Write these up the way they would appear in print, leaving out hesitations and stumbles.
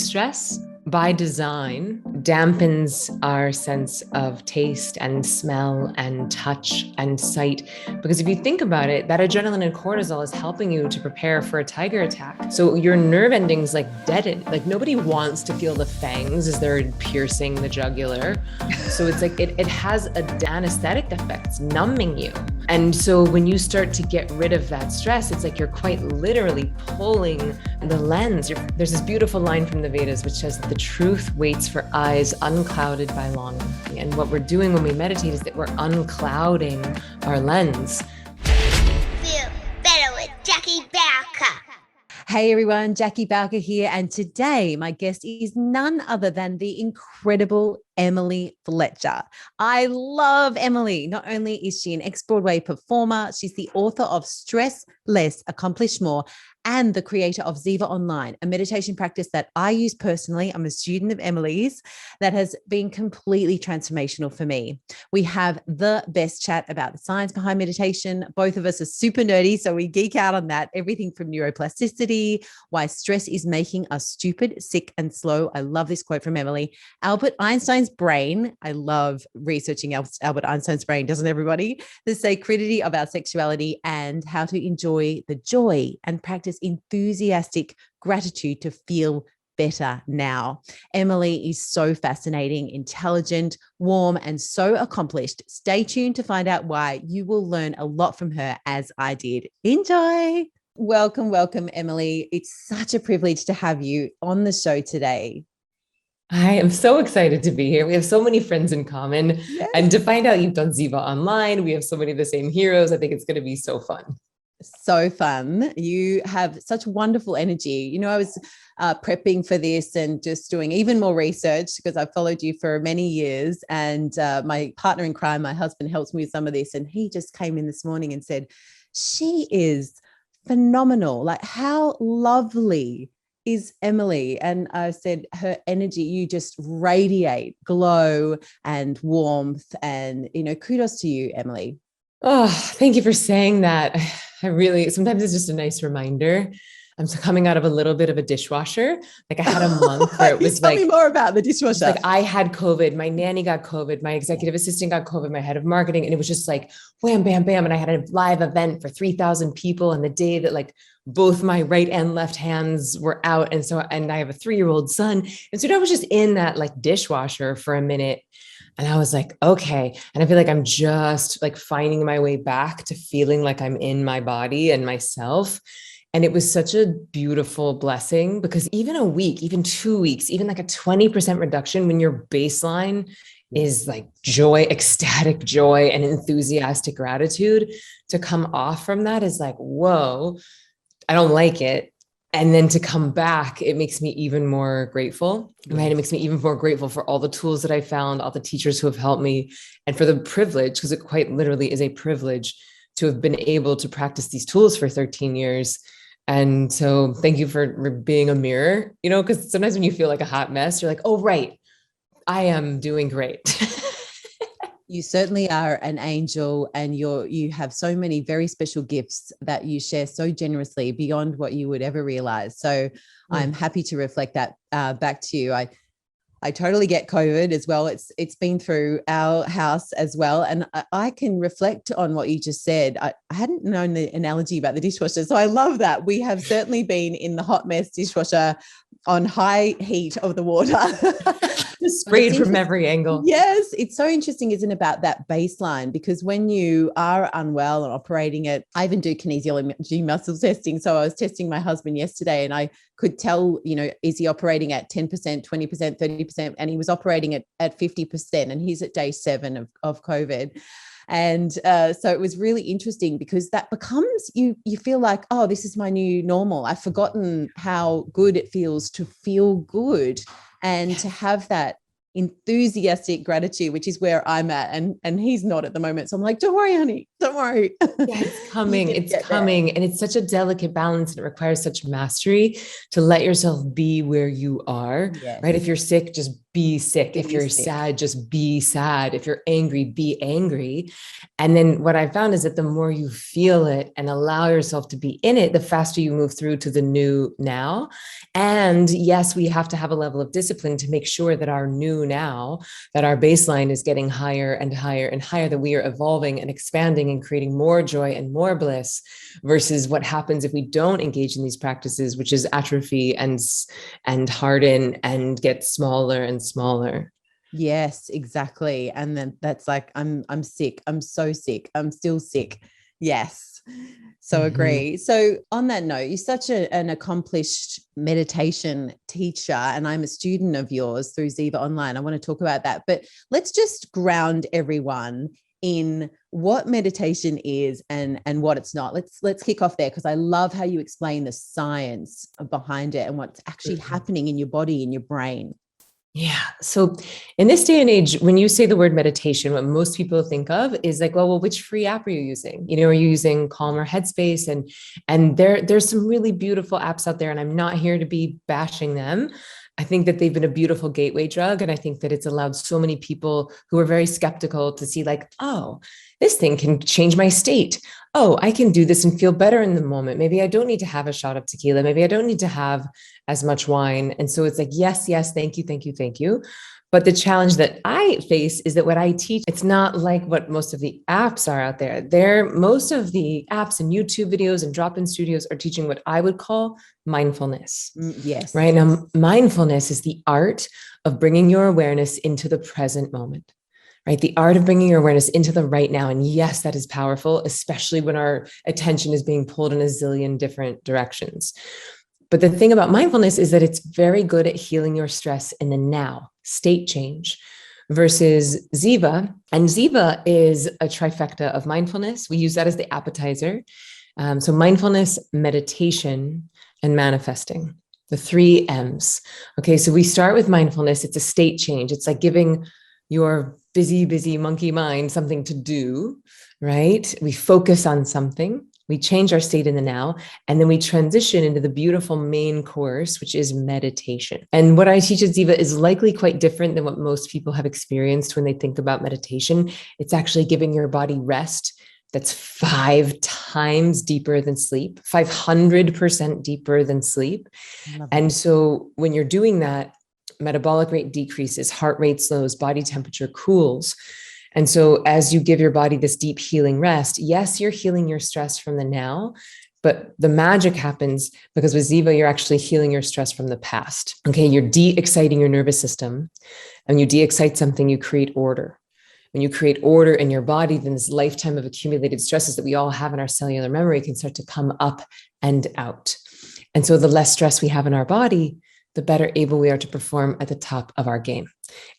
Stress by design dampens our sense of taste and smell and touch and sight. Because if you think about it, that adrenaline and cortisol is helping you to prepare for a tiger attack. So your nerve endings like deaden. Like nobody wants to feel the fangs as they're piercing the jugular. So it's like it has an anesthetic effect, it's numbing you. And so when you start to get rid of that stress, it's like you're quite literally pulling the lens. There's this beautiful line from the Vedas which says that the truth waits for eyes unclouded by longing. And what we're doing when we meditate is that we're unclouding our lens. Feel better with Jackie Bowker. Hey everyone, Jackie Bowker here. And today my guest is none other than the incredible Emily Fletcher. I love Emily. Not only is she an ex-Broadway performer, she's the author of Stress Less, Accomplish More, and the creator of Ziva Online, a meditation practice that I use personally. I'm a student of Emily's that has been completely transformational for me. We have the best chat about the science behind meditation. Both of us are super nerdy, so we geek out on that. Everything from neuroplasticity, why stress is making us stupid, sick, and slow. I love this quote from Emily. Albert Einstein's brain. I love researching Albert Einstein's brain, doesn't everybody? The sacredity of our sexuality and how to enjoy the joy and practice enthusiastic gratitude to feel better now. Emily is so fascinating, intelligent, warm, and so accomplished. Stay tuned to find out why. You will learn a lot from her, as I did. Enjoy. Welcome, Emily. It's such a privilege to have you on the show today. I am so excited to be here. We have so many friends in common. Yes. And to find out you've done Ziva Online, we have so many of the same heroes. I think it's going to be so fun. So fun. You have such wonderful energy. You know, I was prepping for this and just doing even more research because I've followed you for many years. And my partner in crime, my husband, helps me with some of this. And he just came in this morning and said, she is phenomenal. Like, how lovely is Emily? And I said, her energy, you just radiate glow and warmth. And, you know, kudos to you, Emily. Oh, thank you for saying that. Sometimes it's just a nice reminder. I'm coming out of a little bit of a dishwasher. Like I had a month where it was Tell me more about the dishwasher. Like I had COVID, my nanny got COVID, my executive assistant got COVID, my head of marketing. And it was just like wham, bam, bam. And I had a live event for 3,000 people. And the day that like both my right and left hands were out. And I have a 3-year-old son. And so I was just in that like dishwasher for a minute. And I was like, okay. And I feel like I'm just like finding my way back to feeling like I'm in my body and myself. And it was such a beautiful blessing because even a week, even 2 weeks, even like a 20% reduction when your baseline is like joy, ecstatic joy and enthusiastic gratitude, to come off from that is like, whoa, I don't like it. And then to come back, it makes me even more grateful, right? It makes me even more grateful for all the tools that I found, all the teachers who have helped me, and for the privilege, because it quite literally is a privilege to have been able to practice these tools for 13 years. And so thank you for being a mirror, you know, because sometimes when you feel like a hot mess, you're like, oh, right, I am doing great. You certainly are an angel, and you have so many very special gifts that you share so generously beyond what you would ever realize. So I'm happy to reflect that back to you. I totally get COVID as well. It's been through our house as well. And I can reflect on what you just said. I hadn't known the analogy about the dishwasher. So I love that. We have certainly been in the hot mess dishwasher on high heat of the water. Sprayed from every angle. Yes. It's so interesting, isn't it, about that baseline? Because when you are unwell and operating at, I even do kinesiology muscle testing. So I was testing my husband yesterday and I could tell, you know, is he operating at 10%, 20%, 30%? And he was operating at 50%, and he's at day 7 of COVID. And so it was really interesting because that becomes, you feel like, oh, this is my new normal. I've forgotten how good it feels to feel good and to have that enthusiastic gratitude, which is where I'm at. And he's not at the moment. So I'm like, don't worry, honey, Don't worry. Yeah, it's coming. You can It's get there. coming. And it's such a delicate balance, and it requires such mastery to let yourself be where you are, Yes. right? If you're sick, just be sick. If Be you're sick. sad, just be sad. If you're angry, be angry. And then what I found is that the more you feel it and allow yourself to be in it, the faster you move through to the new now. And yes, we have to have a level of discipline to make sure that our new now, that our baseline is getting higher and higher and higher, that we are evolving and expanding and creating more joy and more bliss, versus what happens if we don't engage in these practices, which is atrophy and harden and get smaller and smaller. Yes, exactly. And then that's like, I'm sick. I'm so sick. I'm still sick. Yes. So agree. So on that note, you're such an accomplished meditation teacher, and I'm a student of yours through Ziva Online. I want to talk about that, but let's just ground everyone in what meditation is and what it's not. Let's kick off there, because I love how you explain the science behind it and what's actually happening in your body, in your brain. Yeah. So in this day and age, when you say the word meditation, what most people think of is like, well, which free app are you using? You know, are you using Calm or Headspace? And there's some really beautiful apps out there, and I'm not here to be bashing them. I think that they've been a beautiful gateway drug. And I think that it's allowed so many people who are very skeptical to see like, oh, this thing can change my state. Oh, I can do this and feel better in the moment. Maybe I don't need to have a shot of tequila. Maybe I don't need to have as much wine. And so it's like, yes, yes, thank you, thank you, thank you. But the challenge that I face is that what I teach, it's not like what most of the apps are out there. Most of the apps and YouTube videos and drop-in studios are teaching what I would call mindfulness. Yes. Right. Now, mindfulness is the art of bringing your awareness into the present moment. Right. The art of bringing your awareness into the right now. And yes, that is powerful, especially when our attention is being pulled in a zillion different directions. But the thing about mindfulness is that it's very good at healing your stress in the now, state change, versus Ziva. And Ziva is a trifecta of mindfulness. We use that as the appetizer. So mindfulness, meditation, and manifesting, the 3 M's. Okay, so we start with mindfulness. It's a state change. It's like giving your busy monkey mind something to do, right? We focus on something. We change our state in the now, and then we transition into the beautiful main course, which is meditation. And what I teach at Ziva is likely quite different than what most people have experienced when they think about meditation. It's actually giving your body rest that's 5 times deeper than sleep, 500% deeper than sleep. And so when you're doing that, metabolic rate decreases, heart rate slows, body temperature cools. And so as you give your body this deep healing rest, yes, you're healing your stress from the now, but the magic happens because with Ziva, you're actually healing your stress from the past. Okay, you're de-exciting your nervous system. And when you de-excite something, you create order. When you create order in your body, then this lifetime of accumulated stresses that we all have in our cellular memory can start to come up and out. And so the less stress we have in our body, the better able we are to perform at the top of our game.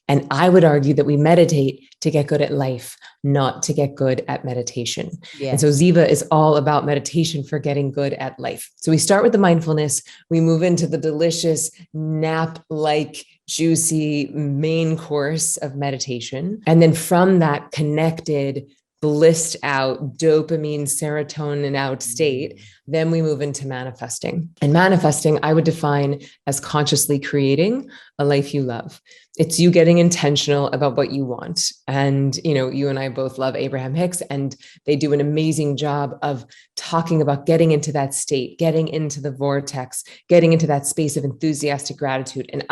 And I would argue that we meditate to get good at life, not to get good at meditation. Yes. And so Ziva is all about meditation for getting good at life. So we start with the mindfulness, we move into the delicious nap-like, juicy main course of meditation. And then from that connected, blissed out, dopamine, serotonin out state, then we move into manifesting. And manifesting, I would define as consciously creating a life you love. It's you getting intentional about what you want. And, you know, you and I both love Abraham Hicks, and they do an amazing job of talking about getting into that state, getting into the vortex, getting into that space of enthusiastic gratitude. And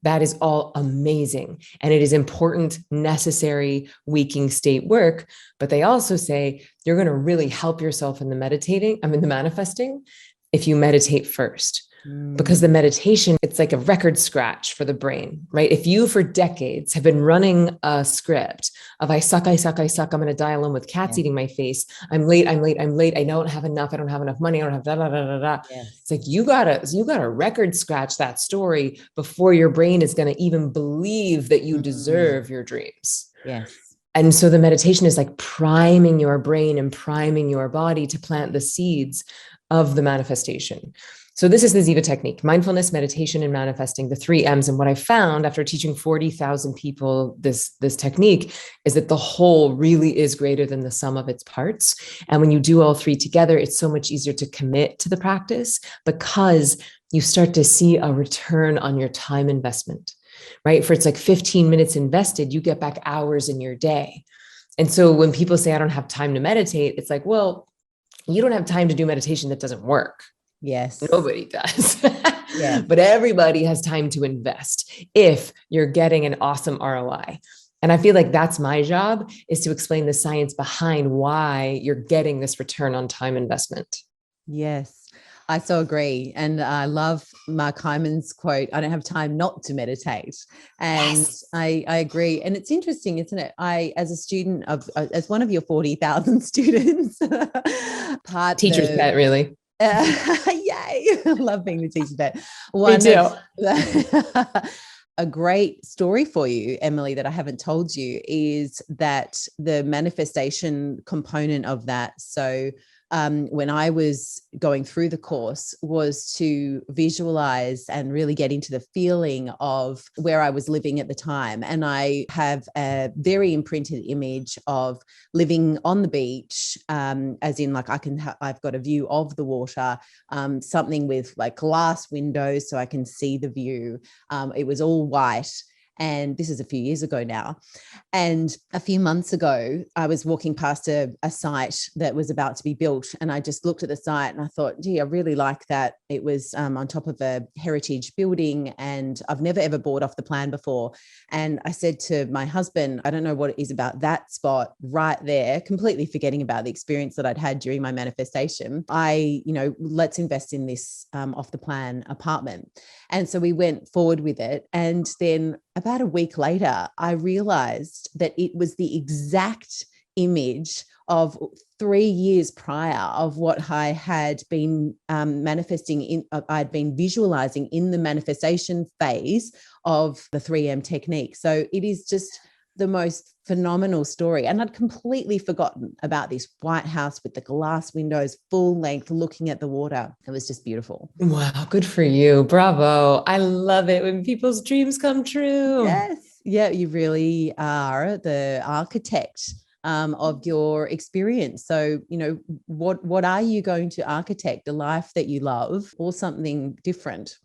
that is all amazing. And it is important, necessary, waking state work. But they also say you're going to really help yourself in the manifesting, if you meditate first. Because the meditation, it's like a record scratch for the brain, right? If you for decades have been running a script of I suck, I'm going to die alone with cats eating my face. I'm late. I don't have enough money. I don't have da, da, da, da, da. Yes. It's like, you gotta record scratch that story before your brain is going to even believe that you deserve your dreams. Yes. And so the meditation is like priming your brain and priming your body to plant the seeds of the manifestation. So this is the Ziva technique: mindfulness, meditation, and manifesting, the 3 M's. And what I found after teaching 40,000 people this technique is that the whole really is greater than the sum of its parts. And when you do all 3 together, it's so much easier to commit to the practice because you start to see a return on your time investment, right? For it's like 15 minutes invested, you get back hours in your day. And so when people say, I don't have time to meditate, it's like, well, you don't have time to do meditation that doesn't work. Yes. Nobody does. Yeah. But everybody has time to invest if you're getting an awesome ROI. And I feel like that's my job, is to explain the science behind why you're getting this return on time investment. Yes. I so agree. And I love Mark Hyman's quote, I don't have time not to meditate. And Yes. I agree. And it's interesting, isn't it? As a student as one of your 40,000 students, Teacher's pet, really. Yay. I love being the teacher's pet. Me too. A great story for you, Emily, that I haven't told you is that the manifestation component of that. So when I was going through the course was to visualize and really get into the feeling of where I was living at the time. And I have a very imprinted image of living on the beach, as in like I've got a view of the water, something with like glass windows so I can see the view. It was all white. And this is a few years ago now. And a few months ago, I was walking past a site that was about to be built. And I just looked at the site and I thought, gee, I really like that. It was on top of a heritage building and I've never, ever bought off the plan before. And I said to my husband, I don't know what it is about that spot right there, completely forgetting about the experience that I'd had during my manifestation. Let's invest in this off the plan apartment. And so we went forward with it. And then about a week later, I realized that it was the exact image of 3 years prior of what I had been I'd been visualizing in the manifestation phase of the 3M technique. So it is just the most phenomenal story. And I'd completely forgotten about this white house with the glass windows, full length, looking at the water. It was just beautiful. Wow. Good for you. Bravo. I love it when people's dreams come true. Yes. Yeah. You really are the architect of your experience. So, what are you going to architect? A life that you love or something different?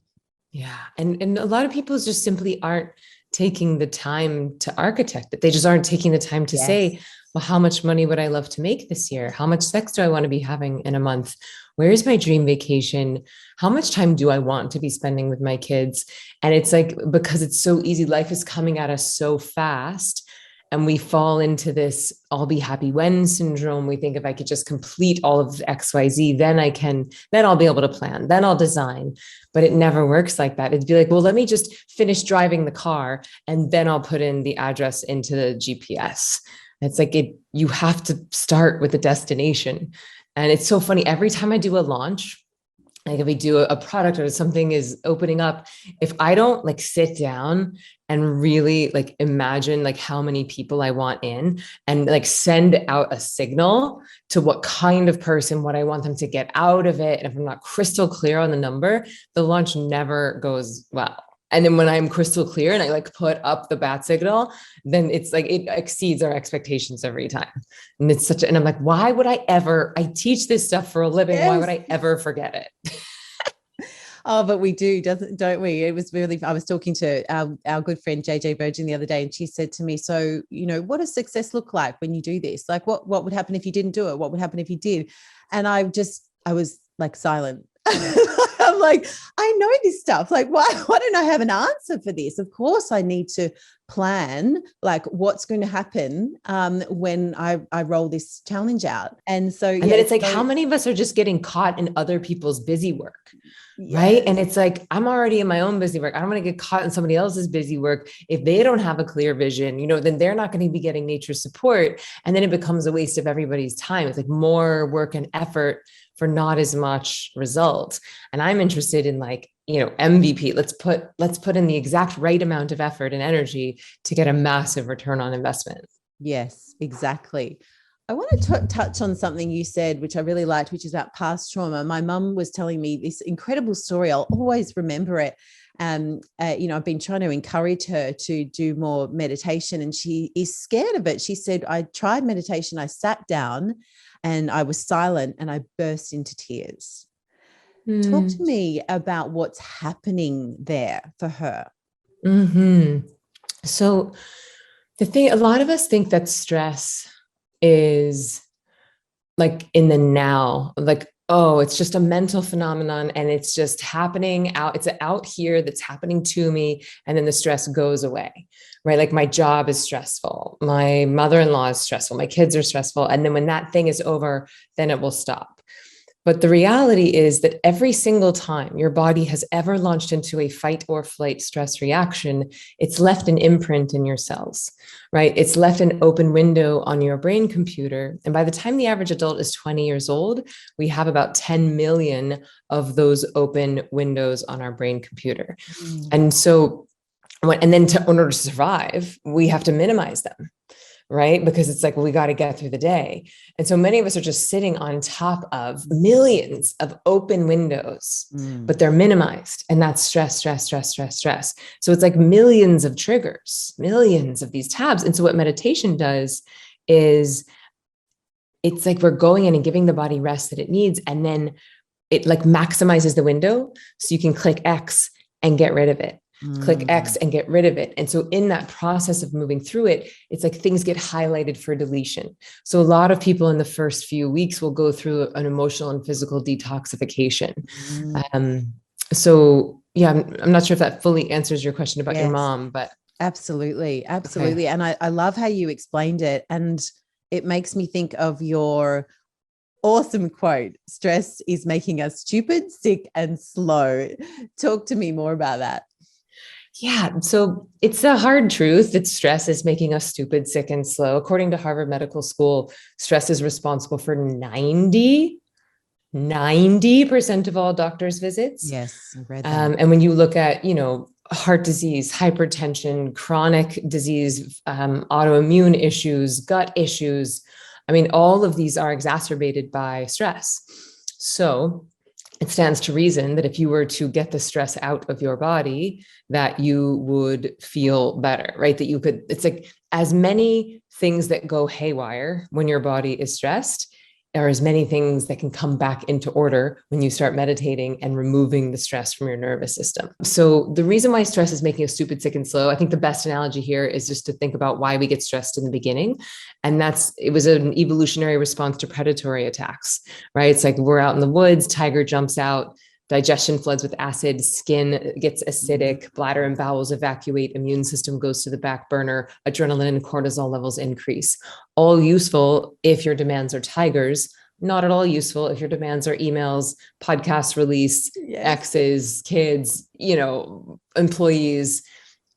Yeah. And a lot of people just simply aren't taking the time to architect it. They just aren't taking the time to say, well, how much money would I love to make this year? How much sex do I want to be having in a month? Where is my dream vacation? How much time do I want to be spending with my kids? And it's like, because it's so easy, life is coming at us so fast. And we fall into this I'll be happy when syndrome. We think if I could just complete all of XYZ, then I'll be able to plan, then I'll design. But it never works like that. It'd be like, well, let me just finish driving the car and then I'll put in the address into the GPS. It's like you have to start with the destination. And it's so funny. Every time I do a launch, like if we do a product or something is opening up, if I don't like sit down and really like imagine like how many people I want in and like send out a signal to what kind of person, what I want them to get out of it. And if I'm not crystal clear on the number, the launch never goes well. And then when I'm crystal clear and I like put up the bat signal, then it's like, it exceeds our expectations every time. And and I'm like, why would I teach this stuff for a living. Yes. Why would I ever forget it? Oh, but we do, don't we? It was really, I was talking to our good friend, JJ Virgin the other day, and she said to me, so, what does success look like when you do this? Like what would happen if you didn't do it? What would happen if you did? And I was like silent. I'm like, I know this stuff. Like, why don't I have an answer for this? Of course I need to plan like what's going to happen when I roll this challenge out. And so, and then it's like, how many of us are just getting caught in other people's busy work? Yes. Right. And it's like, I'm already in my own busy work. I don't want to get caught in somebody else's busy work. If they don't have a clear vision, then they're not going to be getting nature support. And then it becomes a waste of everybody's time. It's like more work and effort for not as much results. And I'm interested in like, MVP, let's put in the exact right amount of effort and energy to get a massive return on investment. Yes, exactly. I want to touch on something you said, which I really liked, which is about past trauma. My mum was telling me this incredible story. I'll always remember it. I've been trying to encourage her to do more meditation, and she is scared of it. She said, I tried meditation. I sat down and I was silent and I burst into tears. Talk to me about what's happening there for her. Mm-hmm. So a lot of us think that stress is like in the now, like, oh, it's just a mental phenomenon and it's just happening out. It's out here that's happening to me. And then the stress goes away, right? Like my job is stressful. My mother-in-law is stressful. My kids are stressful. And then when that thing is over, then it will stop. But the reality is that every single time your body has ever launched into a fight or flight stress reaction, it's left an imprint in your cells, right? It's left an open window on your brain computer. And by the time the average adult is 20 years old, we have about 10 million of those open windows on our brain computer. And so, in order to survive, we have to minimize them. Right? Because it's like, well, we got to get through the day. And so many of us are just sitting on top of millions of open windows, but they're minimized. And that's stress, stress, stress, stress, stress. So it's like millions of triggers, millions of these tabs. And so what meditation does is it's like we're going in and giving the body rest that it needs. And then it like maximizes the window. So you can click X and get rid of it. Click X and get rid of it. And so in that process of moving through it, it's like things get highlighted for deletion. So a lot of people in the first few weeks will go through an emotional and physical detoxification. So yeah, I'm not sure if that fully answers your question about your mom, but. Absolutely. Absolutely. Okay. And I love how you explained it. And it makes me think of your awesome quote, stress is making us stupid, sick, and slow. Talk to me more about that. Yeah. So it's a hard truth that stress is making us stupid, sick, and slow. According to Harvard Medical School, stress is responsible for 90% of all doctors' visits. Yes, I read that. And when you look at, heart disease, hypertension, chronic disease, autoimmune issues, gut issues, I mean, all of these are exacerbated by stress. So it stands to reason that if you were to get the stress out of your body, that you would feel better, right? That you could, it's like as many things that go haywire when your body is stressed, there are as many things that can come back into order when you start meditating and removing the stress from your nervous system. So the reason why stress is making us stupid, sick, and slow, I think the best analogy here is just to think about why we get stressed in the beginning. And it was an evolutionary response to predatory attacks, right? It's like we're out in the woods, tiger jumps out, digestion floods with acid, skin gets acidic, bladder and bowels evacuate, immune system goes to the back burner, adrenaline and cortisol levels increase. All useful if your demands are tigers, not at all useful if your demands are emails, podcast release, exes, kids, employees.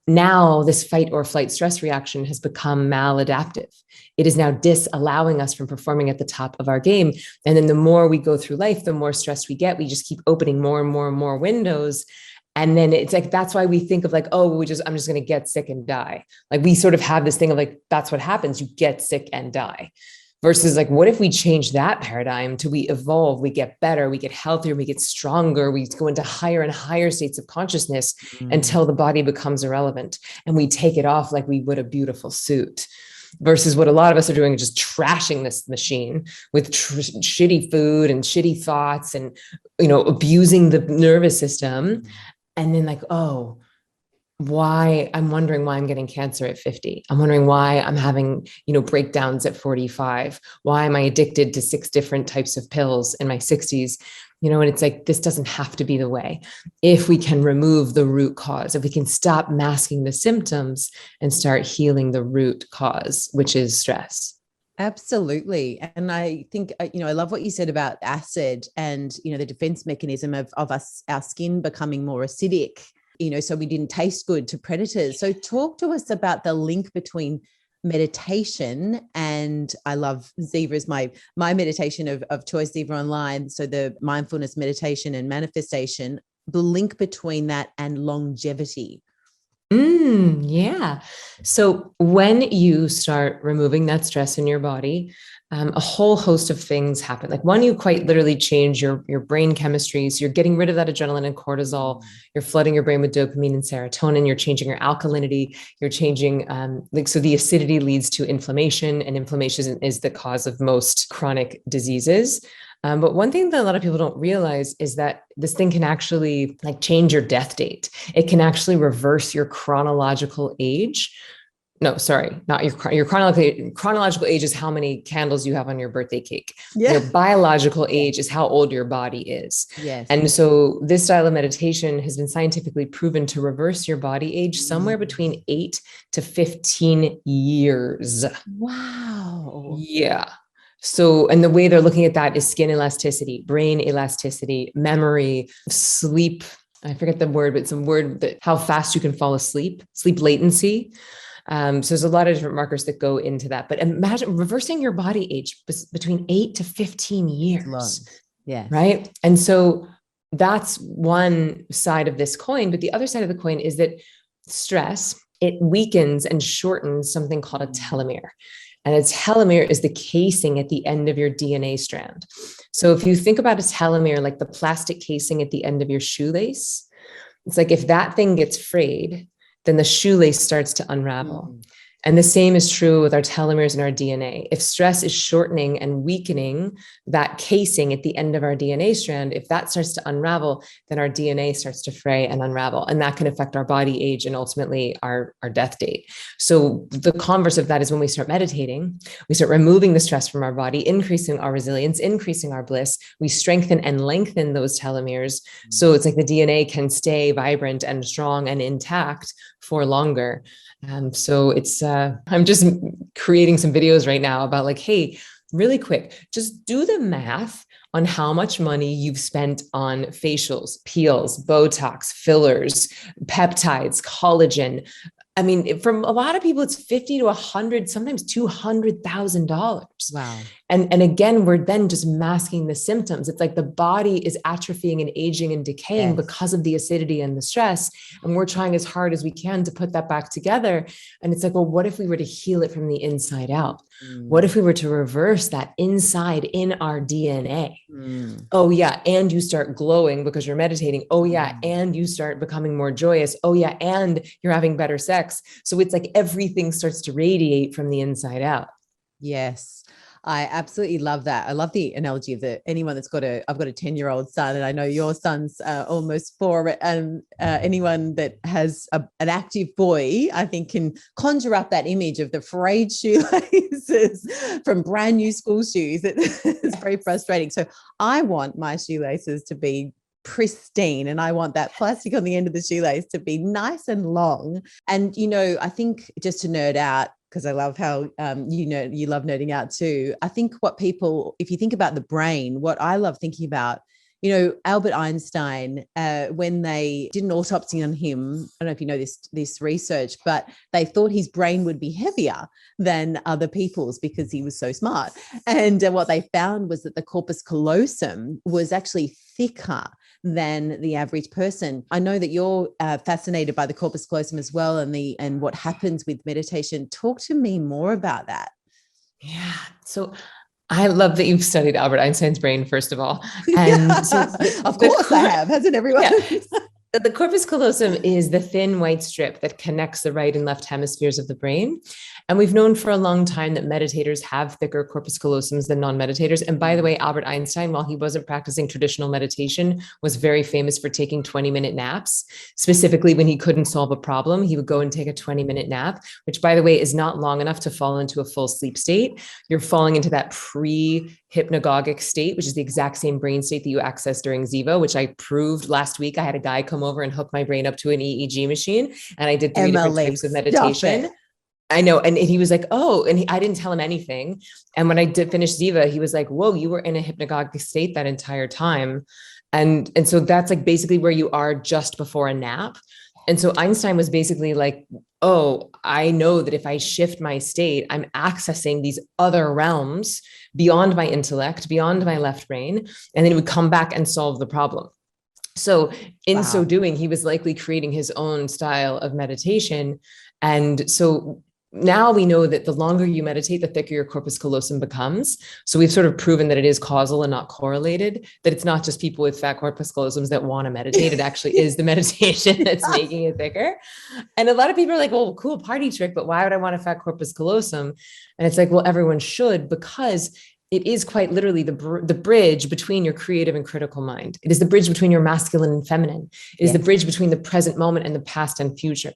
Now this fight or flight stress reaction has become maladaptive. It is now disallowing us from performing at the top of our game. And then the more we go through life, the more stressed we get. We just keep opening more and more and more windows. And then it's like, that's why we think of like, oh, I'm just going to get sick and die. Like we sort of have this thing of like, that's what happens. You get sick and die. Versus like, what if we change that paradigm to we evolve, we get better, we get healthier, we get stronger, we go into higher and higher states of consciousness until the body becomes irrelevant. And we take it off like we would a beautiful suit. Versus what a lot of us are doing, just trashing this machine with shitty food and shitty thoughts and, abusing the nervous system. And then like, oh, I'm wondering why I'm getting cancer at 50. I'm wondering why I'm having, breakdowns at 45. Why am I addicted to 6 different types of pills in my 60s? And it's like, this doesn't have to be the way. If we can remove the root cause, if we can stop masking the symptoms and start healing the root cause, which is stress. Absolutely. And I think, I love what you said about acid and, the defense mechanism of our skin becoming more acidic, so we didn't taste good to predators. So talk to us about the link between meditation and I love Ziva is my meditation of choice, Ziva Online. So the mindfulness meditation and manifestation, the link between that and longevity. Yeah. So when you start removing that stress in your body, a whole host of things happen. Like one, you quite literally change your brain chemistries. You're getting rid of that adrenaline and cortisol. You're flooding your brain with dopamine and serotonin. You're changing your alkalinity. You're changing so the acidity leads to inflammation, and inflammation is the cause of most chronic diseases. But one thing that a lot of people don't realize is that this thing can actually like change your death date. It can actually reverse your chronological age. No, sorry, not your chronological age is how many candles you have on your birthday cake. Yeah. Your biological age is how old your body is. Yes. And so this style of meditation has been scientifically proven to reverse your body age somewhere between 8 to 15 years. Wow. Yeah. So, and the way they're looking at that is skin elasticity, brain elasticity, memory, sleep. I forget the word, but some word that how fast you can fall asleep, sleep latency. So there's a lot of different markers that go into that. But imagine reversing your body age between 8 to 15 years. Yeah. Right. And so that's one side of this coin. But the other side of the coin is that stress, it weakens and shortens something called a telomere. And a telomere is the casing at the end of your DNA strand. So if you think about a telomere like the plastic casing at the end of your shoelace, it's like if that thing gets frayed, then the shoelace starts to unravel. And the same is true with our telomeres and our DNA. If stress is shortening and weakening that casing at the end of our DNA strand, if that starts to unravel, then our DNA starts to fray and unravel. And that can affect our body age and ultimately our death date. So the converse of that is when we start meditating, we start removing the stress from our body, increasing our resilience, increasing our bliss. We strengthen and lengthen those telomeres. So it's like the DNA can stay vibrant and strong and intact for longer. So it's, I'm just creating some videos right now about like, hey, really quick, just do the math on how much money you've spent on facials, peels, Botox, fillers, peptides, collagen. I mean, from a lot of people, it's 50 to 100, sometimes $200,000. Wow. And again, we're then just masking the symptoms. It's like the body is atrophying and aging and decaying because of the acidity and the stress. And we're trying as hard as we can to put that back together. And it's like, well, what if we were to heal it from the inside out? What if we were to reverse that inside in our DNA? Oh yeah. And you start glowing because you're meditating. Oh yeah. And you start becoming more joyous. Oh yeah. And you're having better sex. So it's like everything starts to radiate from the inside out. Yes. I absolutely love that. I love the analogy of anyone that's I've got a 10-year-old son, and I know your son's almost 4. And anyone that has an active boy, I think, can conjure up that image of the frayed shoelaces from brand new school shoes. It's very frustrating. So I want my shoelaces to be pristine, and I want that plastic on the end of the shoelace to be nice and long. And, I think, just to nerd out, because I love how, you love nerding out too. I think if you think about the brain, what I love thinking about, Albert Einstein, when they did an autopsy on him, I don't know if you know this research, but they thought his brain would be heavier than other people's because he was so smart. And what they found was that the corpus callosum was actually thicker than the average person. I know that you're fascinated by the corpus callosum as well, and what happens with meditation. Talk to me more about that. Yeah. So I love that you've studied Albert Einstein's brain, first of all. And so of course I have, hasn't everyone? Yeah. The corpus callosum is the thin white strip that connects the right and left hemispheres of the brain. And we've known for a long time that meditators have thicker corpus callosums than non-meditators. And by the way, Albert Einstein, while he wasn't practicing traditional meditation, was very famous for taking 20-minute naps. Specifically, when he couldn't solve a problem, he would go and take a 20-minute nap, which, by the way, is not long enough to fall into a full sleep state. You're falling into that pre-hypnagogic state, which is the exact same brain state that you access during Ziva, which I proved last week. I had a guy come over and hook my brain up to an EEG machine, and I did 3 different types of meditation. I know. And he was like, oh, and I didn't tell him anything. And when I did finish Ziva, he was like, whoa, you were in a hypnagogic state that entire time. And so that's like basically where you are just before a nap. And so Einstein was basically like, oh, I know that if I shift my state, I'm accessing these other realms beyond my intellect, beyond my left brain, and then it would come back and solve the problem. So in so Wow. doing, he was likely creating his own style of meditation. And so now we know that the longer you meditate, the thicker your corpus callosum becomes. So we've sort of proven that it is causal and not correlated, that it's not just people with fat corpus callosums that want to meditate. It actually is the meditation that's making it thicker. And a lot of people are like, well, cool party trick, but why would I want a fat corpus callosum? And it's like, well, everyone should, because it is quite literally the bridge between your creative and critical mind. It is the bridge between your masculine and feminine. It is the bridge between the present moment and the past and future.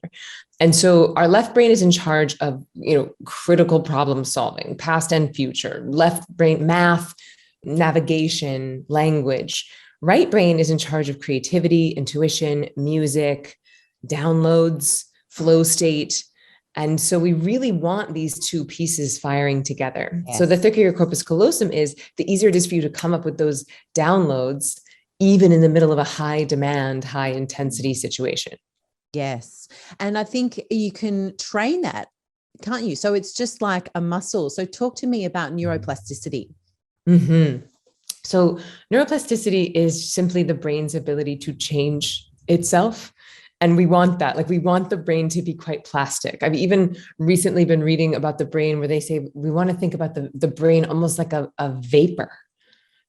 And so our left brain is in charge of, critical problem solving, past and future. Left brain, math, navigation, language. Right brain is in charge of creativity, intuition, music, downloads, flow state. And so we really want these two pieces firing together. Yes. So the thicker your corpus callosum is, the easier it is for you to come up with those downloads, even in the middle of a high demand, high intensity situation. Yes. And I think you can train that, can't you? So it's just like a muscle. So talk to me about neuroplasticity. Mm-hmm. So neuroplasticity is simply the brain's ability to change itself. And we want that. Like, we want the brain to be quite plastic. I've even recently been reading about the brain where they say we want to think about the brain almost like a vapor,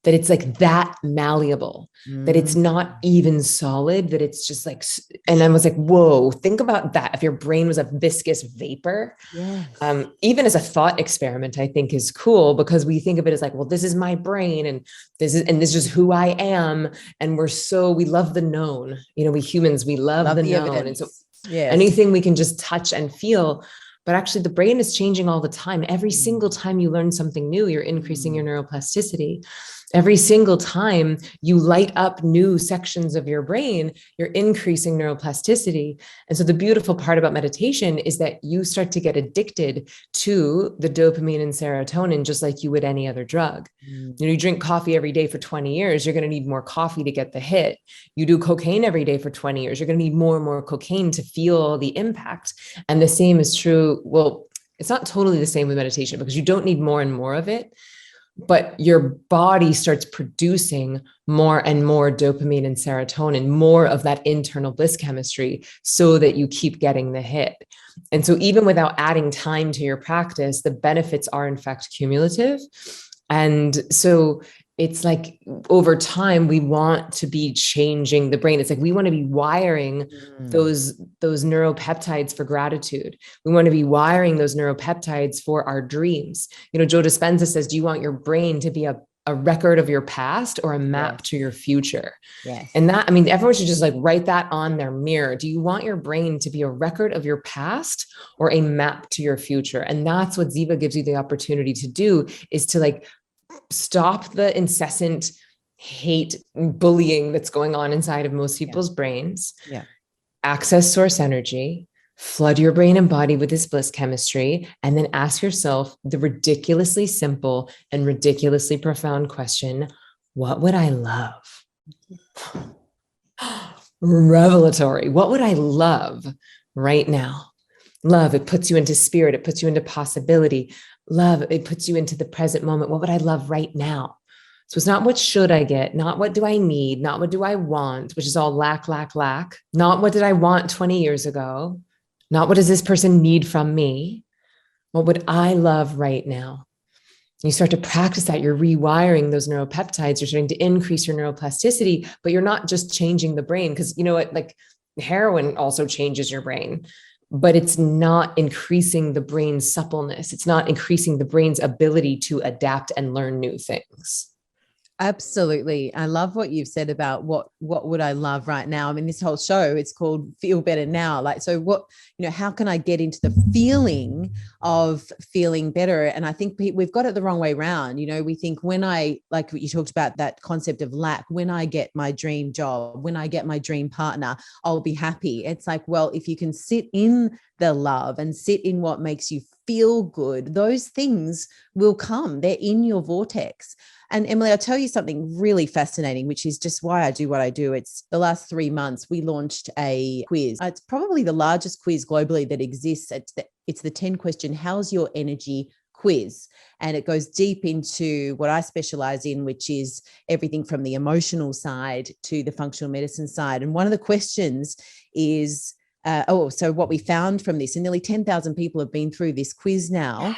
that it's like that malleable, that it's not even solid, that it's just like, and I was like, whoa, think about that. If your brain was a viscous vapor, yes. Even as a thought experiment, I think is cool, because we think of it as like, well, this is my brain and this is who I am. And we love the known, we humans, we love the known. Evidence. And so anything we can just touch and feel. But actually the brain is changing all the time. Every single time you learn something new, you're increasing your neuroplasticity. Every single time you light up new sections of your brain, you're increasing neuroplasticity. And so the beautiful part about meditation is that you start to get addicted to the dopamine and serotonin, just like you would any other drug. You drink coffee every day for 20 years, you're going to need more coffee to get the hit. You do cocaine every day for 20 years, you're going to need more and more cocaine to feel the impact. And the same is true. Well, it's not totally the same with meditation, because you don't need more and more of it, but your body starts producing more and more dopamine and serotonin, more of that internal bliss chemistry, so that you keep getting the hit. And so even without adding time to your practice, the benefits are in fact cumulative. And so it's like, over time, we want to be changing the brain. It's like, we want to be wiring those neuropeptides for gratitude. We want to be wiring those neuropeptides for our dreams. Joe Dispenza says, do you want your brain to be a record of your past or a map to your future? Yes. And that, everyone should just like write that on their mirror. Do you want your brain to be a record of your past or a map to your future? And that's what Ziva gives you the opportunity to do, is to like stop the incessant hate bullying that's going on inside of most people's brains. Access source energy, flood your brain and body with this bliss chemistry, and then ask yourself the ridiculously simple and ridiculously profound question: what would I love? Revelatory. What would I love right now? Love, it puts you into spirit. It puts you into possibility. Love, it puts you into the present moment. What would I love right now? So it's not what should I get, not what do I need, not what do I want, which is all lack, lack, lack. Not what did I want 20 years ago, not what does this person need from me. What would I love right now? You start to practice that, you're rewiring those neuropeptides, you're starting to increase your neuroplasticity, but you're not just changing the brain, because you know what, like heroin also changes your brain, but it's not increasing the brain's suppleness. It's not increasing the brain's ability to adapt and learn new things. Absolutely. I love what you've said about what would I love right now. This whole show, it's called Feel Better Now. Like, so what, how can I get into the feeling of feeling better? And I think we've got it the wrong way around. We think when I, like you talked about that concept of lack, when I get my dream job, when I get my dream partner, I'll be happy. It's like, well, if you can sit in the love and sit in what makes you feel good, those things will come. They're in your vortex. And Emily, I'll tell you something really fascinating, which is just why I do what I do. It's the last 3 months, we launched a quiz. It's probably the largest quiz globally that exists. It's the 10 question, how's your energy quiz, and it goes deep into what I specialize in, which is everything from the emotional side to the functional medicine side. And one of the questions is, so what we found from this, and nearly 10,000 people have been through this quiz now.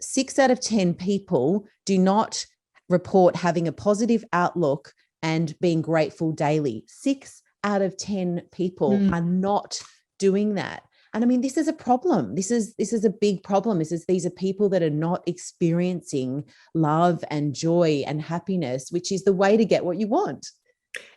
6 out of 10 people do not report having a positive outlook and being grateful daily. 6 out of 10 people are not doing that. And I mean, this is a problem. This is a big problem. These are people that are not experiencing love and joy and happiness, which is the way to get what you want.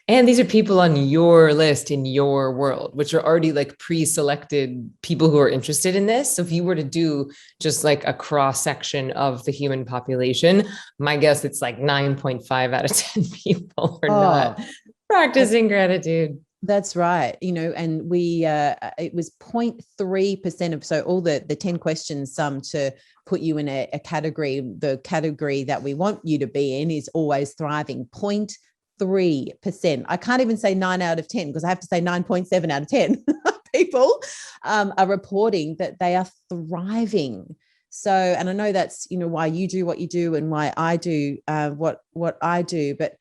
And these are people on your list in your world, which are already like pre-selected people who are interested in this. So if you were to do just like a cross section of the human population, my guess it's like 9.5 out of 10 people are not practicing gratitude. That's right. And we, it was 0.3% of, so all the 10 questions sum to put you in a category. The category that we want you to be in is always thriving. 0.3%. I can't even say 9 out of 10 because I have to say 9.7 out of 10 people are reporting that they are thriving. So, and I know that's, why you do what you do and why I do what I do, but,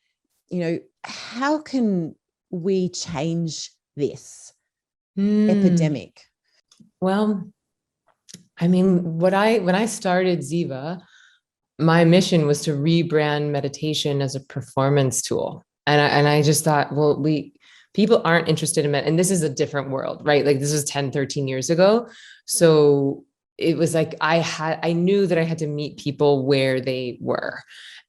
how can we change this epidemic? Well, I mean, when I started Ziva, my mission was to rebrand meditation as a performance tool. And I just thought, well, people aren't interested in and this is a different world, right? Like this was 10, 13 years ago. So it was like, I knew that I had to meet people where they were.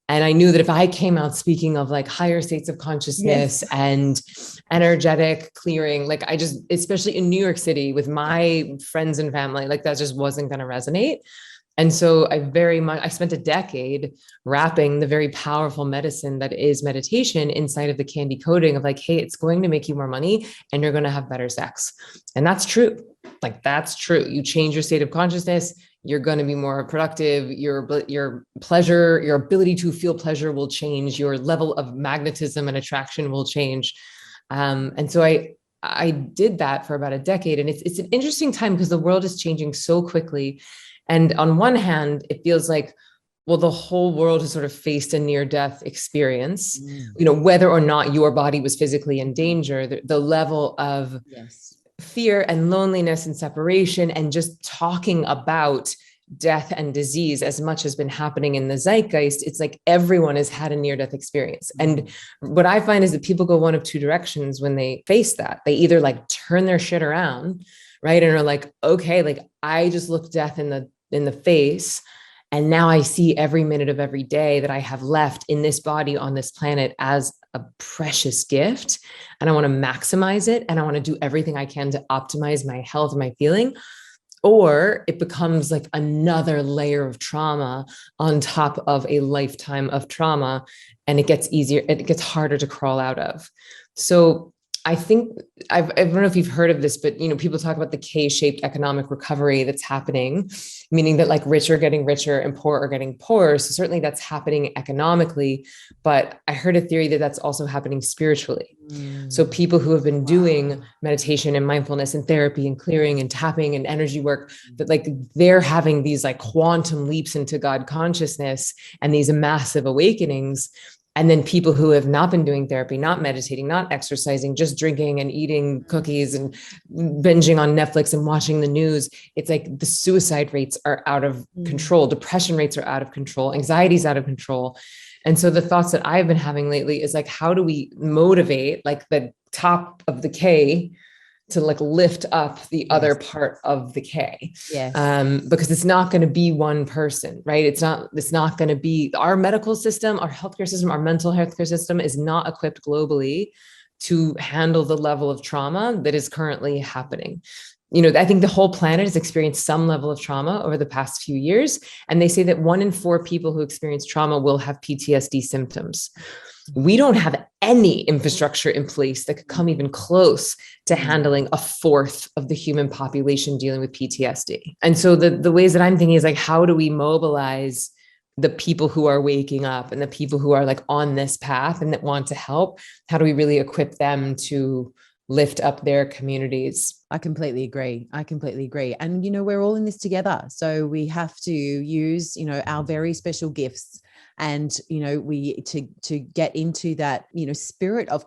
And I knew that if I came out speaking of like higher states of consciousness and energetic clearing, like especially in New York City with my friends and family, like that just wasn't going to resonate. And so I spent a decade wrapping the very powerful medicine that is meditation inside of the candy coating of like, hey, it's going to make you more money and you're going to have better sex. And that's true. Like, that's true. You change your state of consciousness, you're going to be more productive. Your pleasure, your ability to feel pleasure will change. Your level of magnetism and attraction will change. And so I did that for about a decade. And it's an interesting time because the world is changing so quickly. And on one hand, it feels like, well, the whole world has sort of faced a near-death experience, whether or not your body was physically in danger, the level of fear and loneliness and separation and just talking about death and disease as much has been happening in the zeitgeist. It's like everyone has had a near-death experience. And what I find is that people go one of two directions when they face that. They either like turn their shit around, right? And are like, okay, like I just looked death in the face. And now I see every minute of every day that I have left in this body on this planet as a precious gift. And I want to maximize it. And I want to do everything I can to optimize my health and my feeling. Or it becomes like another layer of trauma on top of a lifetime of trauma. And it gets easier, it gets harder to crawl out of. So I think I don't know if you've heard of this, but people talk about the K-shaped economic recovery that's happening, meaning that like rich are getting richer and poor are getting poorer. So certainly that's happening economically, but I heard a theory that that's also happening spiritually. So people who have been doing meditation and mindfulness and therapy and clearing and tapping and energy work, that like they're having these like quantum leaps into God consciousness and these massive awakenings. And then people who have not been doing therapy, not meditating, not exercising, just drinking and eating cookies and binging on Netflix and watching the news, it's like the suicide rates are out of control. Depression rates are out of control. Anxiety is out of control. And so the thoughts that I've been having lately is like, how do we motivate like the top of the K to like lift up the other part of the K? Because it's not going to be one person, right? It's not going to be our medical system, our healthcare system, our mental healthcare system is not equipped globally to handle the level of trauma that is currently happening. I think the whole planet has experienced some level of trauma over the past few years. And they say that 1 in 4 people who experience trauma will have PTSD symptoms. We don't have any infrastructure in place that could come even close to handling a fourth of the human population dealing with PTSD. And so the ways that I'm thinking is like, how do we mobilize the people who are waking up and the people who are like on this path and that want to help? How do we really equip them to lift up their communities. I completely agree. And, we're all in this together. So we have to use, our very special gifts and, we to get into that, spirit of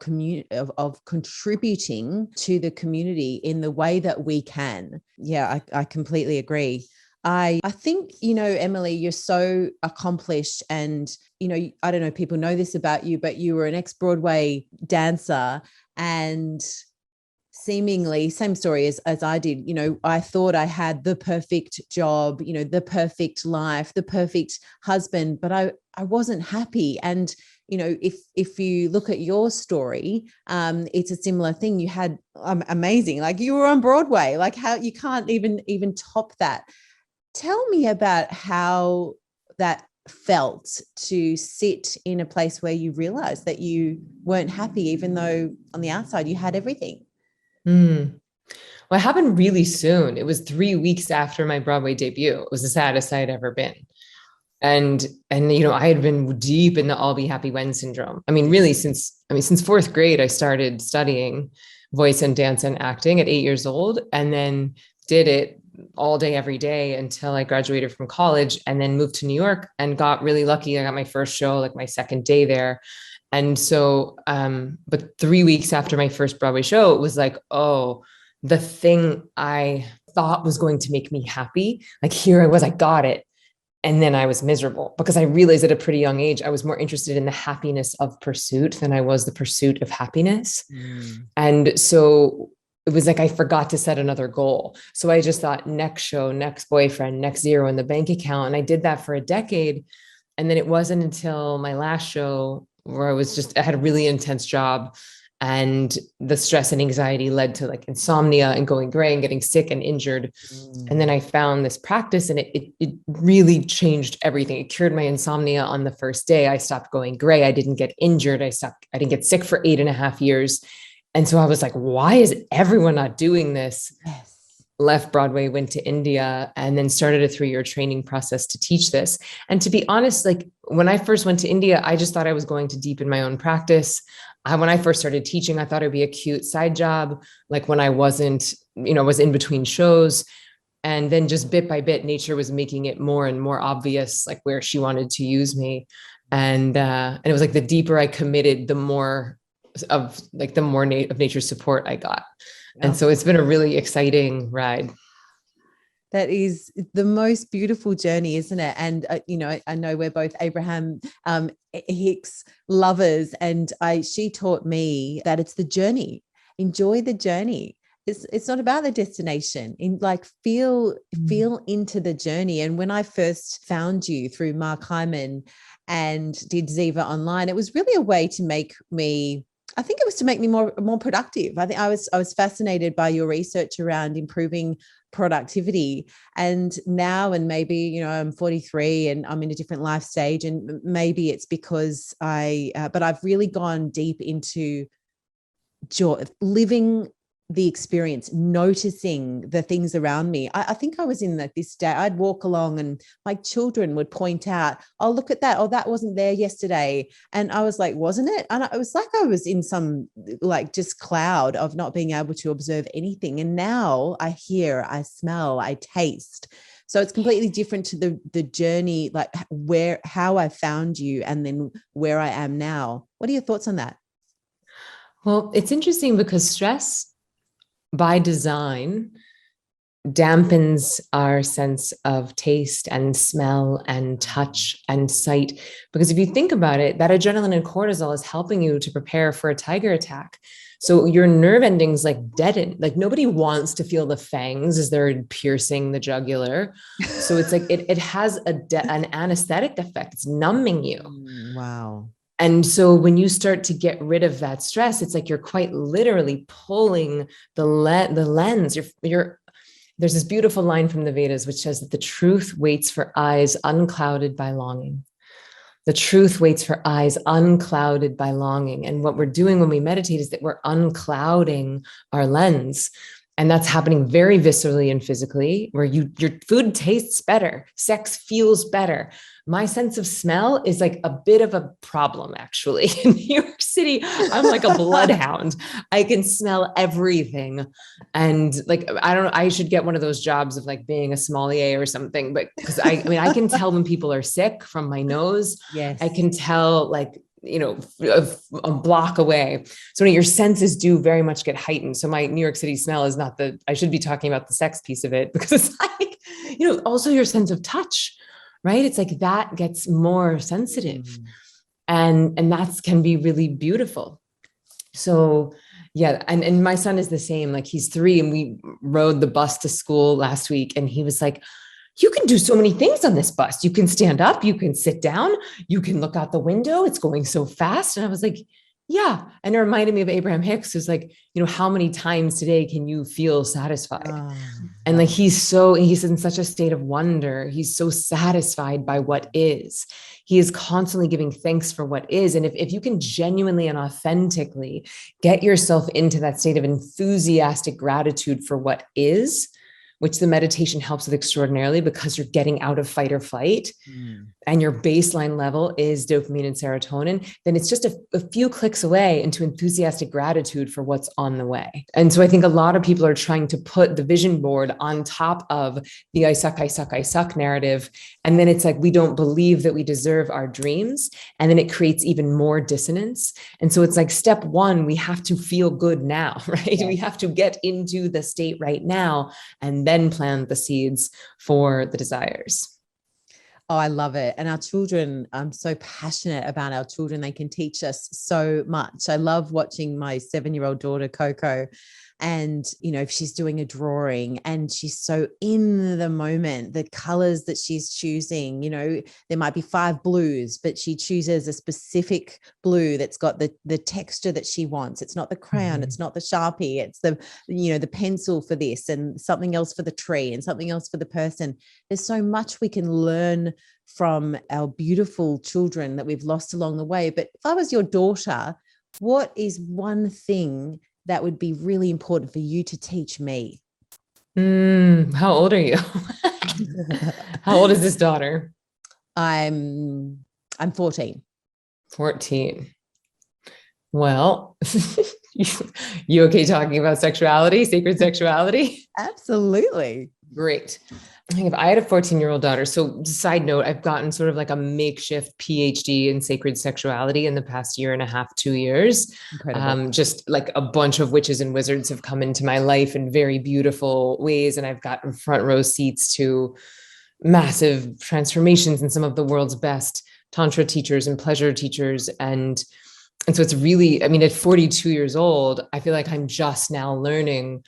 of contributing to the community in the way that we can. Yeah, I completely agree. I think, Emily, you're so accomplished and, I don't know, people know this about you, but you were an ex-Broadway dancer and seemingly same story as I did. I thought I had the perfect job, the perfect life, the perfect husband, but I wasn't happy. And, if you look at your story, it's a similar thing. You had amazing, like you were on Broadway, like how you can't even top that. Tell me about how that felt to sit in a place where you realized that you weren't happy, even though on the outside you had everything. Well, it happened really soon. It was 3 weeks after my Broadway debut. It was the saddest I had ever been. And I had been deep in the I'll be happy when syndrome. Really since fourth grade, I started studying voice and dance and acting at 8 years old, and then did it all day, every day until I graduated from college, and then moved to New York and got really lucky. I got my first show, like my second day there. And so, but 3 weeks after my first Broadway show, it was like, oh, the thing I thought was going to make me happy, like here I was, I got it. And then I was miserable because I realized at a pretty young age, I was more interested in the happiness of pursuit than I was the pursuit of happiness. And so it was like, I forgot to set another goal. So I just thought next show, next boyfriend, next zero in the bank account. And I did that for a decade. And then it wasn't until my last show where I had a really intense job, and the stress and anxiety led to like insomnia and going gray and getting sick and injured. And then I found this practice, and it really changed everything. It cured my insomnia on the first day. I stopped going gray. I didn't get injured. I didn't get sick for 8.5 years. And so I was like, why is everyone not doing this? Yes. Left Broadway, went to India, and then started a 3-year training process to teach this. And to be honest, like when I first went to India, I just thought I was going to deepen my own practice. When I first started teaching, I thought it'd be a cute side job, like when I wasn't, was in between shows. And then just bit by bit, nature was making it more and more obvious, like where she wanted to use me. And it was like the deeper I committed, the more of nature's support I got. And so it's been a really exciting ride. That is the most beautiful journey, isn't it? And, I know we're both Abraham Hicks lovers, and she taught me that it's the journey. Enjoy the journey. It's not about the destination. Feel into the journey. And when I first found you through Mark Hyman and did Ziva online, it was really a way to make me, I think it was to make me more productive. I think I was fascinated by your research around improving productivity. And now, and maybe, I'm 43 and I'm in a different life stage, and maybe it's because but I've really gone deep into joy, living the experience, noticing the things around me. I think I was in this state. I'd walk along and my children would point out, oh, look at that. Oh, that wasn't there yesterday. And I was like, wasn't it? And it was like I was in some just cloud of not being able to observe anything. And now I hear, I smell, I taste. So it's completely different to the journey, like how I found you and then where I am now. What are your thoughts on that? Well, it's interesting because stress by design dampens our sense of taste and smell and touch and sight. Because if you think about it, that adrenaline and cortisol is helping you to prepare for a tiger attack. So your nerve endings like deaden. Like nobody wants to feel the fangs as they're piercing the jugular. So it's like it has an anesthetic effect. It's numbing you. Wow. And so when you start to get rid of that stress, it's like you're quite literally pulling the lens. There's this beautiful line from the Vedas, which says that the truth waits for eyes unclouded by longing. The truth waits for eyes unclouded by longing. And what we're doing when we meditate is that we're unclouding our lens. And that's happening very viscerally and physically, where your food tastes better, sex feels better. My sense of smell is like a bit of a problem, actually. In New York City, I'm like a bloodhound. I can smell everything. And like, I don't know, I should get one of those jobs of like being a sommelier or something, but because I mean, I can tell when people are sick from my nose. Yes. I can tell like, a block away. So your senses do very much get heightened. So my New York City smell is not I should be talking about the sex piece of it, because it's like, also your sense of touch, right? It's like that gets more sensitive, and that can be really beautiful. So yeah. And my son is the same. Like he's 3 and we rode the bus to school last week, and he was like, you can do so many things on this bus. You can stand up, you can sit down, you can look out the window. It's going so fast. And I was like, yeah. And it reminded me of Abraham Hicks, who's like, how many times today can you feel satisfied? And like, he's in such a state of wonder. He's so satisfied by what is. He is constantly giving thanks for what is. And if you can genuinely and authentically get yourself into that state of enthusiastic gratitude for what is, which the meditation helps with extraordinarily, because you're getting out of fight or flight and your baseline level is dopamine and serotonin, then it's just a few clicks away into enthusiastic gratitude for what's on the way. And so I think a lot of people are trying to put the vision board on top of the I suck, I suck, I suck narrative. And then it's like, we don't believe that we deserve our dreams. And then it creates even more dissonance. And so it's like, step 1, we have to feel good now, right? Yes. We have to get into the state right now and then plant the seeds for the desires. Oh, I love it. And our children, I'm so passionate about our children. They can teach us so much. I love watching my 7-year-old daughter, Coco, and, if she's doing a drawing and she's so in the moment, the colors that she's choosing, there might be 5 blues, but she chooses a specific blue that's got the texture that she wants. It's not the crayon, it's not the Sharpie, it's the pencil for this, and something else for the tree and something else for the person. There's so much we can learn from our beautiful children that we've lost along the way. But if I was your daughter, what is one thing that would be really important for you to teach me? How old are you? How old is this daughter? I'm 14. 14. Well, you okay talking about sexuality, sacred sexuality? Absolutely. Great. I think if I had a 14-year-old daughter, so side note, I've gotten sort of like a makeshift PhD in sacred sexuality in the past 1.5 to 2 years. Incredible. Just like a bunch of witches and wizards have come into my life in very beautiful ways. And I've gotten front row seats to massive transformations in some of the world's best Tantra teachers and pleasure teachers. And so it's really, at 42 years old, I feel like I'm just now learning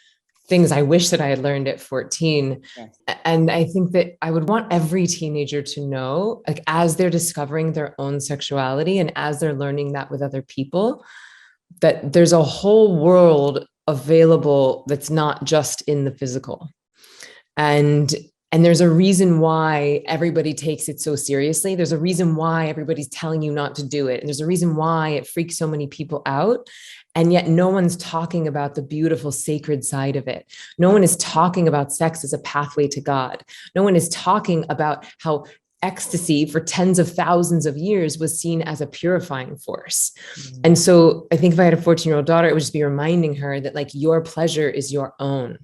things I wish that I had learned at 14. Yes. And I think that I would want every teenager to know, like, as they're discovering their own sexuality and as they're learning that with other people, that there's a whole world available that's not just in the physical. And there's a reason why everybody takes it so seriously. There's a reason why everybody's telling you not to do it. And there's a reason why it freaks so many people out. And yet no one's talking about the beautiful sacred side of it. No one is talking about sex as a pathway to God. No one is talking about how ecstasy for tens of thousands of years was seen as a purifying force. And so I think if I had a 14-year-old daughter, it would just be reminding her that, like, your pleasure is your own.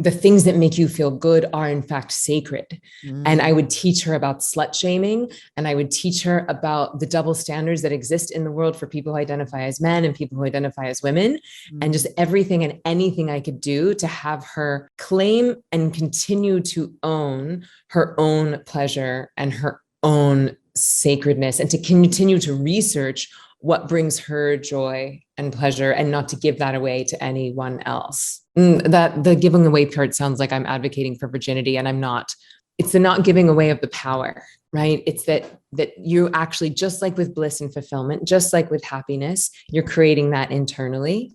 The things that make you feel good are in fact sacred. And I would teach her about slut shaming, and I would teach her about the double standards that exist in the world for people who identify as men and people who identify as women, and just everything and anything I could do to have her claim and continue to own her own pleasure and her own sacredness, and to continue to research what brings her joy and pleasure, and not to give that away to anyone else. That the giving away part sounds like I'm advocating for virginity, and I'm not. It's the not giving away of the power, right? It's that you actually, just like with bliss and fulfillment, just like with happiness, you're creating that internally.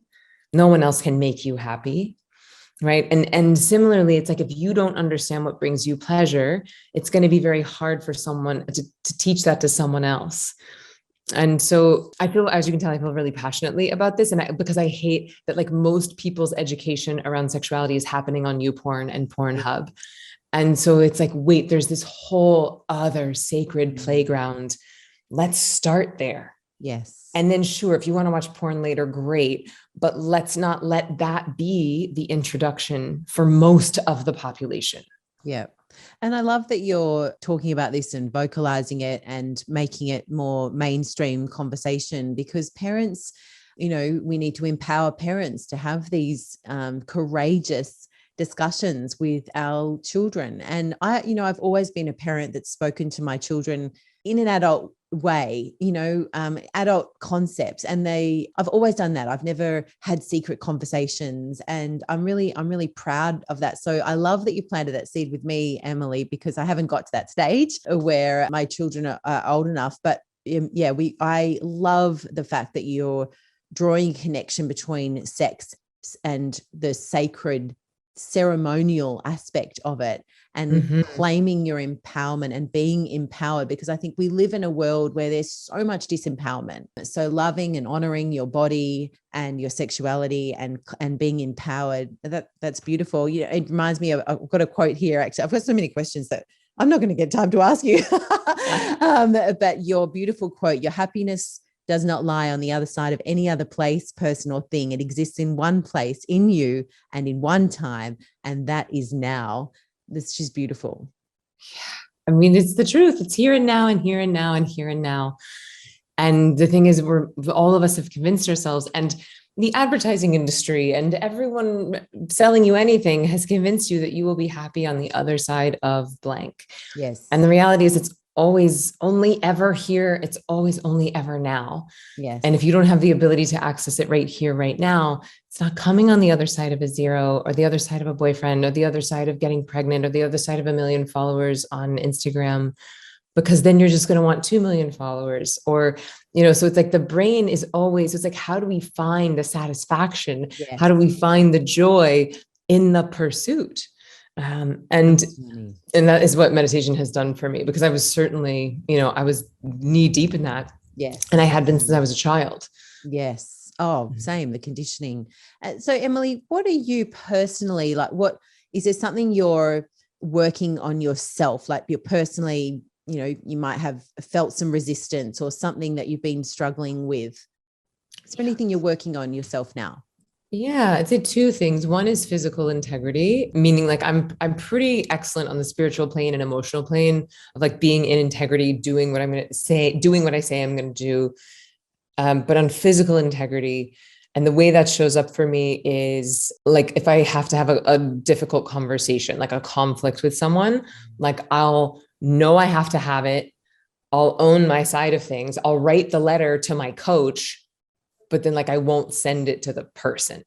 No one else can make you happy, right? And similarly, it's like, if you don't understand what brings you pleasure, it's going to be very hard for someone to teach that to someone else. And so I feel, as you can tell, I feel really passionately about this. And because I hate that like most people's education around sexuality is happening on YouPorn and Pornhub. And so it's like, wait, there's this whole other sacred playground. Let's start there. Yes. And then sure, if you want to watch porn later, great. But let's not let that be the introduction for most of the population. Yeah. And I love that you're talking about this and vocalizing it and making it more mainstream conversation, because parents, we need to empower parents to have these courageous discussions with our children. And I've always been a parent that's spoken to my children in an adult way, adult concepts. And I've always done that. I've never had secret conversations, and I'm really proud of that. So I love that you planted that seed with me, Emily, because I haven't got to that stage where my children are old enough. But I love the fact that you're drawing a connection between sex and the sacred ceremonial aspect of it, and claiming your empowerment and being empowered, because I think we live in a world where there's so much disempowerment. So loving and honoring your body and your sexuality and being empowered, that's beautiful. It reminds me of, I've got a quote here. Actually, I've got so many questions that I'm not going to get time to ask you. But your beautiful quote, your happiness does not lie on the other side of any other place, person, or thing. It exists in one place, in you, and in one time, and that is now. This is just beautiful. Yeah. I mean, it's the truth. It's here and now, and here and now, and here and now. And the thing is, all of us have convinced ourselves, and the advertising industry and everyone selling you anything has convinced you that you will be happy on the other side of blank. Yes. And the reality is, it's always only ever here. It's always only ever now. Yes. And if you don't have the ability to access it right here, right now, it's not coming on the other side of a zero, or the other side of a boyfriend, or the other side of getting pregnant, or the other side of 1 million followers on Instagram, because then you're just going to want 2 million followers. Or, so it's like the brain is always, it's like, how do we find the satisfaction? Yes. How do we find the joy in the pursuit? And that is what meditation has done for me, because I was certainly, I was knee deep in that. Yes. And I had been since I was a child. Yes. Oh, same, the conditioning. So Emily, what are you personally like? Is there something you're working on yourself? Like you're personally, you might have felt some resistance or something that you've been struggling with. Is there anything you're working on yourself now? Yeah, I'd say two things. One is physical integrity, meaning like I'm pretty excellent on the spiritual plane and emotional plane of like being in integrity, doing what I'm going to say, doing what I say I'm going to do. But on physical integrity, and the way that shows up for me is like, if I have to have a difficult conversation, like a conflict with someone, like I'll know I have to have it. I'll own my side of things. I'll write the letter to my coach, but then like I won't send it to the person.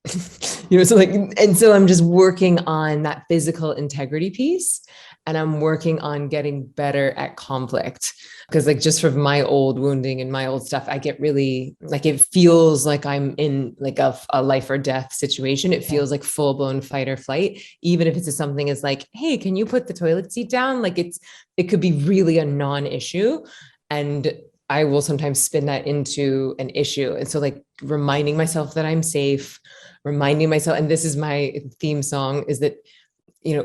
So like, and so I'm just working on that physical integrity piece, and I'm working on getting better at conflict, because like just from my old wounding and my old stuff, I get really like, it feels like I'm in like a life or death situation. It feels like full blown fight or flight, even if it's something as like, hey, can you put the toilet seat down? Like it could be really a non-issue. And I will sometimes spin that into an issue. And so like reminding myself that I'm safe, reminding myself, and this is my theme song, is that,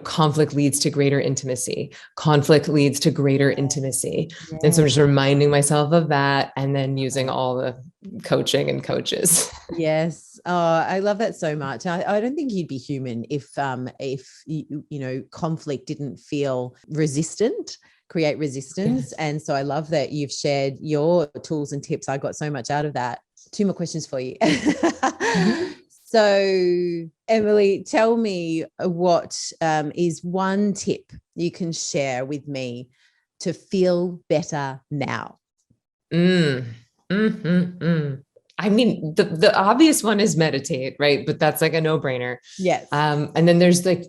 conflict leads to greater intimacy. Conflict leads to greater intimacy. Yeah. And so I'm just reminding myself of that, and then using all the coaching and coaches. Yes. Oh, I love that so much. I don't think you'd be human if conflict didn't feel create resistance. And so I love that you've shared your tools and tips. I got so much out of that. 2 more questions for you. So Emily, tell me what is one tip you can share with me to feel better now? I mean, the obvious one is meditate, right? But that's like a no-brainer. Yes. And then there's like,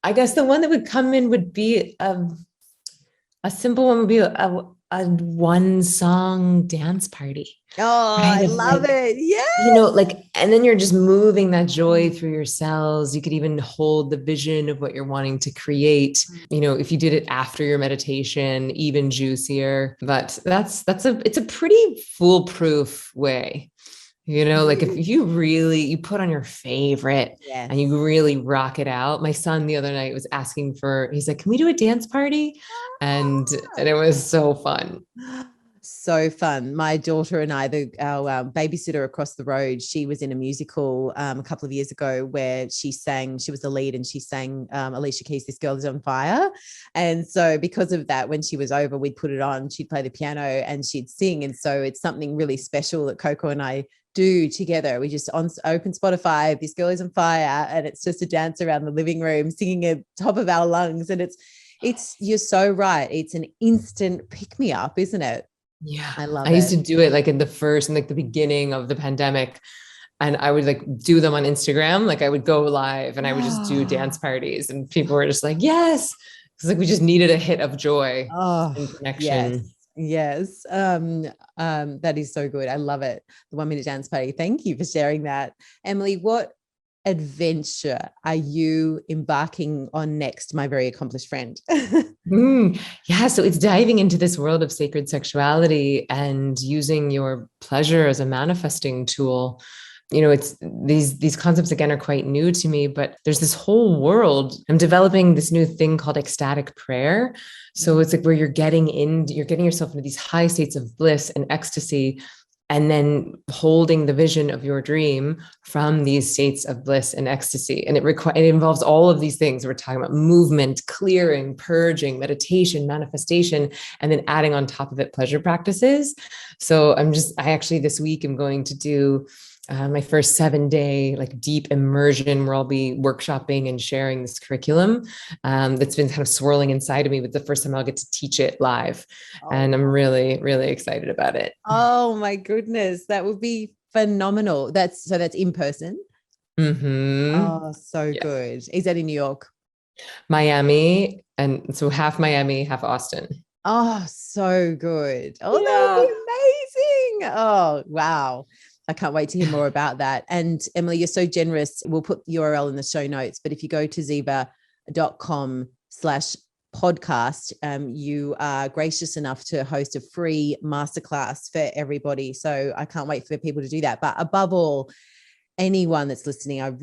I guess the one that would come in would be a simple one would be a a one song dance party. Oh, Right? I Of love like, it. Yeah. you know, like, and then you're just moving that joy through your cells. You could even hold the vision of what you're wanting to create. You know, if you did it after your meditation, even juicier. But it's a pretty foolproof way. You know, like if you really you put on your favorite Yes. and you really rock it out. My son the other night was asking he's like, can we do a dance party? And it was so fun. So fun. My daughter and I, our babysitter across the road, she was in a musical a couple of years ago where she was the lead and she sang Alicia Keys' This Girl Is on Fire. And so because of that, when she was over, we'd put it on, she'd play the piano and she'd sing. And so it's something really special that Coco and I do together. We just open Spotify, This Girl Is on Fire, and it's just a dance around the living room, singing at top of our lungs. And you're so right. It's an instant pick me up, isn't it? Yeah. I love I used it. to do it like in the beginning of the pandemic. And I would like do them on Instagram. Like I would go live and I would just do dance parties and people were just like, yes. It's like we just needed a hit of joy and connection. Yes. That is so good. I love it. The 1 minute dance party. Thank you for sharing that. Emily, what adventure are you embarking on next, my very accomplished friend? Yeah, so it's diving into this world of sacred sexuality and using your pleasure as a manifesting tool. You know, it's these concepts again are quite new to me, but there's this whole world. I'm developing this new thing called ecstatic prayer. So it's like where you're getting yourself into these high states of bliss and ecstasy, and then holding the vision of your dream from these states of bliss and ecstasy. And it involves all of these things. We're talking about movement, clearing, purging, meditation, manifestation, and then adding on top of it pleasure practices. So I actually this week am going to do my first 7-day like deep immersion where I'll be workshopping and sharing this curriculum that's been kind of swirling inside of me, but the first time I'll get to teach it live. And I'm really, really excited about it. Oh my goodness. That would be phenomenal. That's in person. Mm-hmm. Oh, so good. Is that in New York? Miami. And so half Miami, half Austin. Oh, so good. Oh, that would be amazing. Oh, wow. I can't wait to hear more about that. And Emily, you're so generous. We'll put the URL in the show notes, but if you go to ziva.com/podcast, you are gracious enough to host a free masterclass for everybody. So I can't wait for people to do that. But above all, anyone that's listening, I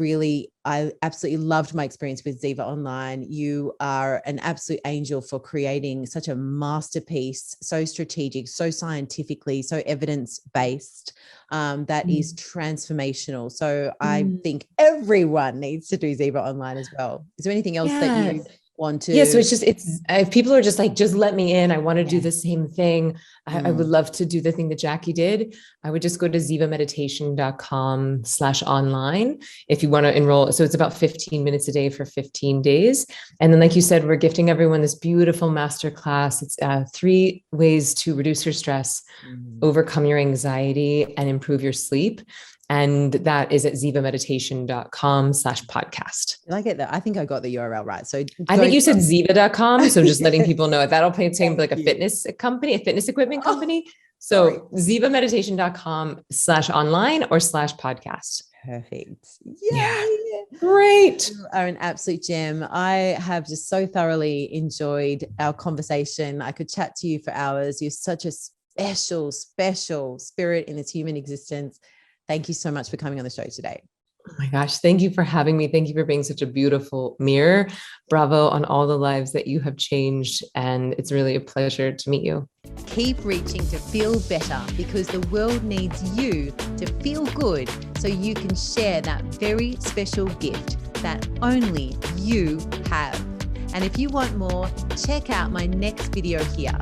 absolutely loved my experience with Ziva Online. You are an absolute angel for creating such a masterpiece, so strategic, so scientifically, so evidence-based, that is transformational. So I think everyone needs to do Ziva Online as well. Is there anything else that you want to? Yeah. So if people are just like, just let me in, I want to do the same thing. I would love to do the thing that Jackie did. I would just go to zivameditation.com/online if you want to enroll. So it's about 15 minutes a day for 15 days. And then, like you said, we're gifting everyone this beautiful masterclass. It's 3 ways to reduce your stress, overcome your anxiety, and improve your sleep. And that is at zivameditation.com/podcast. I get that. I think I got the URL right. So I think you said ziva.com. So just letting people know that'll play like a fitness company, a fitness equipment company. So zivameditation.com/online or /podcast. Perfect. Yeah. Great. You are an absolute gem. I have just so thoroughly enjoyed our conversation. I could chat to you for hours. You're such a special, special spirit in this human existence. Thank you so much for coming on the show today. Oh my gosh. Thank you for having me. Thank you for being such a beautiful mirror. Bravo on all the lives that you have changed. And it's really a pleasure to meet you. Keep reaching to feel better because the world needs you to feel good so you can share that very special gift that only you have. And if you want more, check out my next video here.